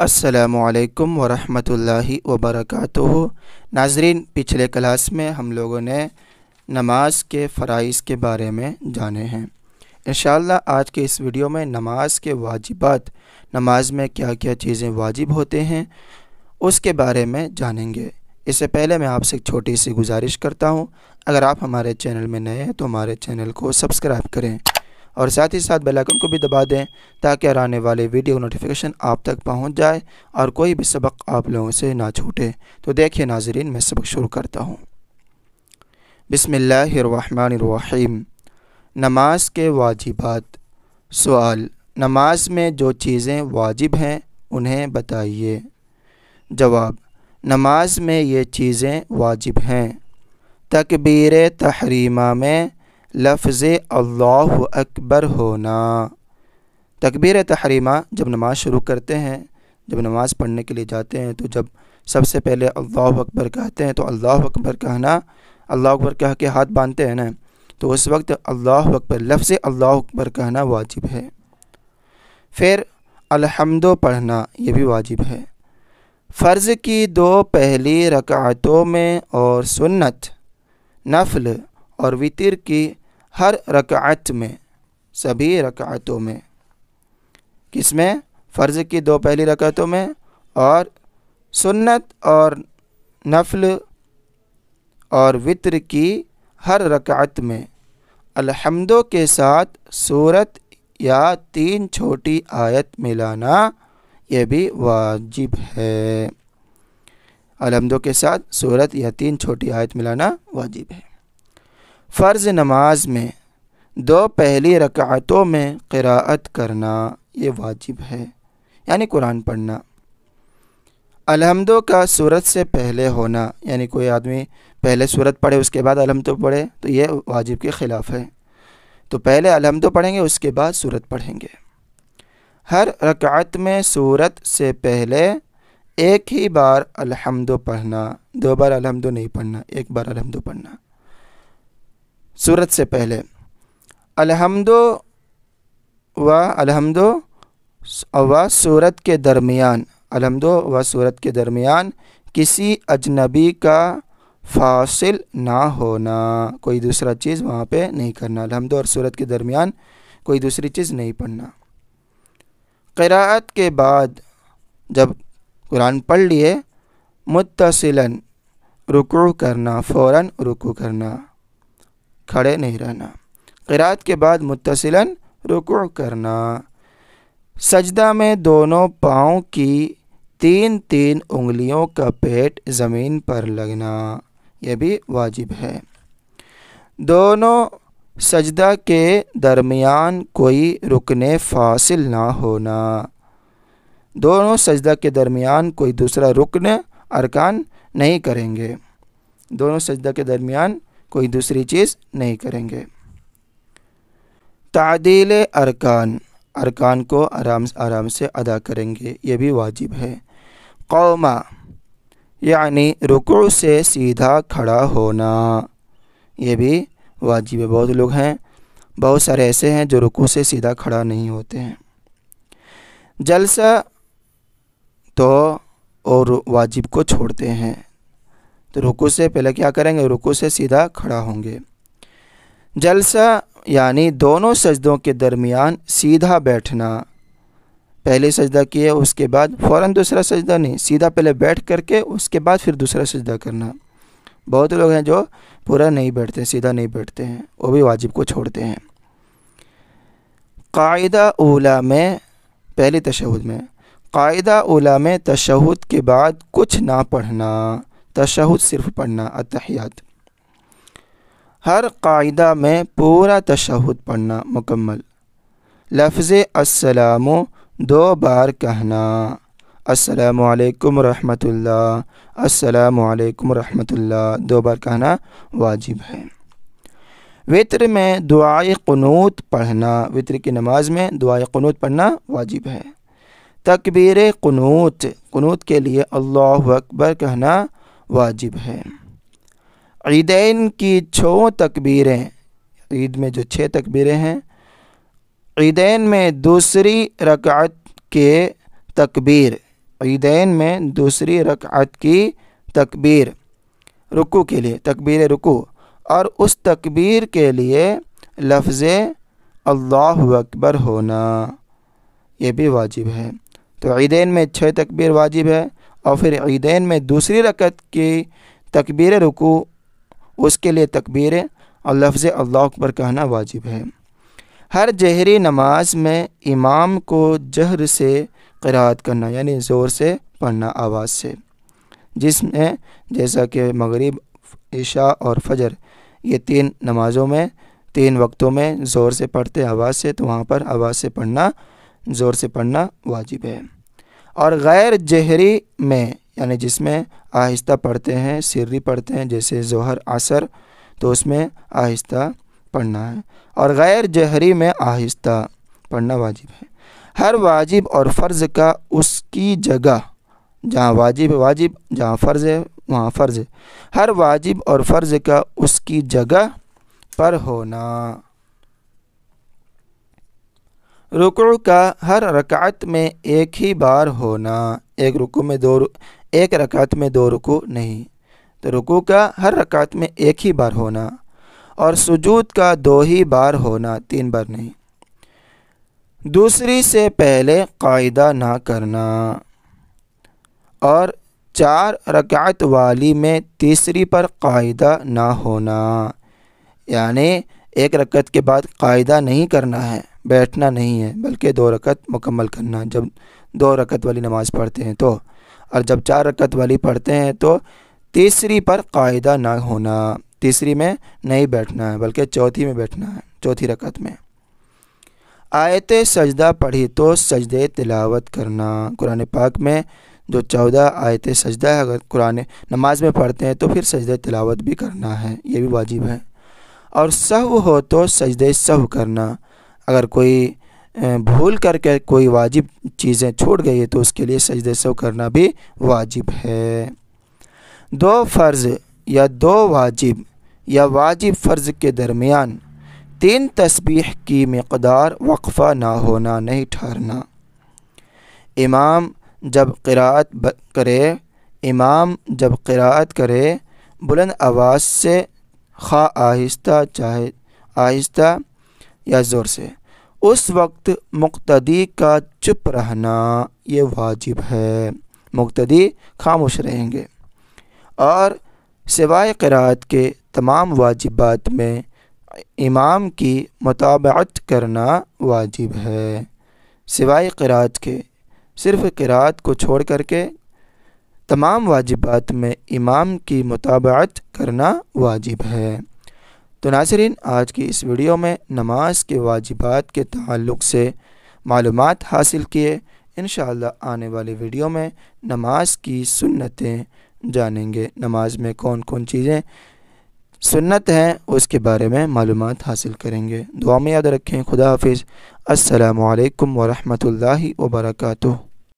السلام علیکم ورحمۃ اللہ وبرکاتہ۔ ناظرین، پچھلے کلاس میں ہم لوگوں نے نماز کے فرائض کے بارے میں جانے ہیں۔ انشاءاللہ آج کے اس ویڈیو میں نماز کے واجبات، نماز میں کیا کیا چیزیں واجب ہوتے ہیں اس کے بارے میں جانیں گے۔ اس سے پہلے میں آپ سے ایک چھوٹی سی گزارش کرتا ہوں، اگر آپ ہمارے چینل میں نئے ہیں تو ہمارے چینل کو سبسکرائب کریں اور ساتھ ہی ساتھ بیل آئیکن کو بھی دبا دیں تاکہ آنے والے ویڈیو نوٹیفیکیشن آپ تک پہنچ جائے اور کوئی بھی سبق آپ لوگوں سے نہ چھوٹے۔ تو دیکھیے ناظرین، میں سبق شروع کرتا ہوں۔ بسم اللہ الرحمن الرحیم۔ نماز کے واجبات۔ سوال: نماز میں جو چیزیں واجب ہیں انہیں بتائیے۔ جواب: نماز میں یہ چیزیں واجب ہیں: تکبیر تحریمہ میں لفظ اللہ اکبر ہونا۔ تکبیر تحریمہ جب نماز شروع کرتے ہیں، جب نماز پڑھنے کے لیے جاتے ہیں تو جب سب سے پہلے اللہ اکبر کہتے ہیں تو اللہ اکبر کہنا، اللہ اکبر کہہ کے ہاتھ باندھتے ہیں نا، تو اس وقت اللہ اکبر، لفظ اللہ اکبر کہنا واجب ہے۔ پھر الحمد پڑھنا، یہ بھی واجب ہے۔ فرض کی 2 پہلی رکعتوں میں اور سنت، نفل اور وتر کی ہر رکعت میں، سبھی رکعتوں میں، کس میں؟ فرض کی 2 پہلی رکعتوں میں اور سنت اور نفل اور وتر کی ہر رکعت میں الحمد کے ساتھ سورت یا 3 چھوٹی آیت ملانا، یہ بھی واجب ہے۔ الحمد کے ساتھ سورت یا 3 چھوٹی آیت ملانا واجب ہے۔ فرض نماز میں 2 پہلی رکعتوں میں قراءت کرنا، یہ واجب ہے، یعنی قرآن پڑھنا۔ الحمد کا سورت سے پہلے ہونا، یعنی کوئی آدمی پہلے سورت پڑھے اس کے بعد الحمد پڑھے تو یہ واجب کے خلاف ہے۔ تو پہلے الحمد پڑھیں گے، اس کے بعد سورت پڑھیں گے۔ ہر رکعت میں سورت سے پہلے ایک ہی بار الحمد پڑھنا، 2 بار الحمد نہیں پڑھنا، ایک بار الحمد پڑھنا سورت سے پہلے۔ الحمد و سورت کے درمیان، الحمد و سورت کے درمیان کسی اجنبی کا فاصل نہ ہونا، کوئی دوسرا چیز وہاں پہ نہیں کرنا، الحمد اور سورت کے درمیان کوئی دوسری چیز نہیں پڑھنا۔ قراءت کے بعد جب قرآن پڑھ لیے، متصلاً رکوع کرنا، فوراً رکوع کرنا، کھڑے نہیں رہنا۔ قراءت کے بعد متصلاً رکوع کرنا۔ سجدہ میں دونوں پاؤں کی 3 انگلیوں کا پیٹ زمین پر لگنا، یہ بھی واجب ہے۔ دونوں سجدہ کے درمیان کوئی رکن فاصل نہ ہونا، دونوں سجدہ کے درمیان کوئی دوسرا رکن ارکان نہیں کریں گے، دونوں سجدہ کے درمیان کوئی دوسری چیز نہیں کریں گے۔ تعدیل ارکان، ارکان کو آرام سے ادا کریں گے، یہ بھی واجب ہے۔ قوما، یعنی رکوع سے سیدھا کھڑا ہونا، یہ بھی واجب ہے۔ بہت لوگ ہیں، بہت سارے ایسے ہیں جو رکوع سے سیدھا کھڑا نہیں ہوتے ہیں۔ جلسہ تو اور واجب کو چھوڑتے ہیں، تو رکوع سے پہلے کیا کریں گے؟ رکوع سے سیدھا کھڑا ہوں گے۔ جلسہ یعنی دونوں سجدوں کے درمیان سیدھا بیٹھنا، پہلے سجدہ کیے اس کے بعد فوراً دوسرا سجدہ نہیں، سیدھا پہلے بیٹھ کر کے اس کے بعد پھر دوسرا سجدہ کرنا۔ بہت لوگ ہیں جو پورا نہیں بیٹھتے، سیدھا نہیں بیٹھتے ہیں، وہ بھی واجب کو چھوڑتے ہیں۔ قاعدہ اولیٰ میں، پہلی تشہد میں، قاعدہ اولیٰ میں تشہد کے بعد کچھ نہ پڑھنا، تشہد صرف پڑھنا، التحیات۔ ہر قاعدہ میں پورا تشہد پڑھنا مکمل۔ لفظ السلام 2 بار کہنا، السلام علیکم ورحمۃ اللہ، السلام علیکم ورحمۃ اللہ، 2 بار کہنا واجب ہے۔ وتر میں دعائے قنوت پڑھنا، وتر کی نماز میں دعائے قنوت پڑھنا واجب ہے۔ تکبیر قنوت، قنوت کے لیے اللہ اکبر کہنا واجب ہے۔ عیدین کی 6 تکبیریں، عید میں جو 6 تکبیریں ہیں، عیدین میں دوسری رکعت کے تکبیر عیدین میں دوسری رکعت کی تکبیر رکوع کے لیے تکبیر رکوع اور اس تکبیر کے لیے لفظ اللہ اکبر ہونا یہ بھی واجب ہے۔ تو عیدین میں 6 تکبیر واجب ہے، اور پھر عیدین میں دوسری رکعت کی تکبیر رکوع اس کے لیے تکبیر اور لفظ اللہ اکبر کہنا واجب ہے۔ ہر جہری نماز میں امام کو جہر سے قرأت کرنا یعنی زور سے پڑھنا آواز سے، جس میں جیسا کہ مغرب، عشاء اور فجر یہ 3 نمازوں میں 3 وقتوں میں زور سے پڑھتے آواز سے، تو وہاں پر آواز سے پڑھنا زور سے پڑھنا واجب ہے۔ اور غیر جہری میں یعنی جس میں آہستہ پڑھتے ہیں، سری پڑھتے ہیں، جیسے ظہر عصر، تو اس میں آہستہ پڑھنا ہے، اور غیر جہری میں آہستہ پڑھنا واجب ہے۔ ہر واجب اور فرض کا اس کی جگہ، جہاں واجب ہے واجب، جہاں فرض ہے وہاں فرض ہے، ہر واجب اور فرض کا اس کی جگہ پر ہونا۔ رکوع کا ہر رکعت میں ایک ہی بار ہونا، ایک رکعت میں 2 رکوع نہیں، تو رکوع کا ہر رکعت میں ایک ہی بار ہونا، اور سجود کا 2 ہی بار ہونا، 3 بار نہیں۔ دوسری سے پہلے قاعدہ نہ کرنا، اور 4 رکعت والی میں تیسری پر قاعدہ نہ ہونا، یعنی 1 رکعت کے بعد قاعدہ نہیں کرنا ہے، بیٹھنا نہیں ہے، بلکہ 2 رکعت مکمل کرنا جب 2 رکعت والی نماز پڑھتے ہیں تو، اور جب 4 رکعت والی پڑھتے ہیں تو تیسری پر قاعدہ نہ ہونا، تیسری میں نہیں بیٹھنا ہے بلکہ چوتھی میں بیٹھنا ہے، چوتھی رکعت میں۔ آیت سجدہ پڑھی تو سجدے تلاوت کرنا، قرآن پاک میں جو 14 آیت سجدہ ہے اگر قرآن نماز میں پڑھتے ہیں تو پھر سجدہ تلاوت بھی کرنا ہے، یہ بھی واجب ہے۔ اور سہو ہو تو سجدے سہو کرنا، اگر کوئی بھول کر کے کوئی واجب چیزیں چھوٹ گئی ہے تو اس کے لیے سجدے سہو کرنا بھی واجب ہے۔ 2 فرض یا 2 واجب یا واجب فرض کے درمیان 3 تسبیح کی مقدار وقفہ نہ ہونا، نہیں ٹھہرنا۔ امام جب قرأت کرے بلند آواز سے، خواہ آہستہ چاہے آہستہ یا زور سے، اس وقت مقتدی کا چپ رہنا یہ واجب ہے، مقتدی خاموش رہیں گے۔ اور سوائے قرأت کے تمام واجبات میں امام کی متابعت کرنا واجب ہے، سوائے قرأت کے، صرف قرأت کو چھوڑ کر کے تمام واجبات میں امام کی متابعت کرنا واجب ہے۔ تو ناظرین، آج کی اس ویڈیو میں نماز کے واجبات کے تعلق سے معلومات حاصل کیے۔ انشاءاللہ آنے والی ویڈیو میں نماز کی سنتیں جانیں گے، نماز میں کون کون چیزیں سنت ہیں اس کے بارے میں معلومات حاصل کریں گے۔ دعا میں یاد رکھیں۔ خدا حافظ۔ السلام علیکم ورحمۃ اللہ وبرکاتہ۔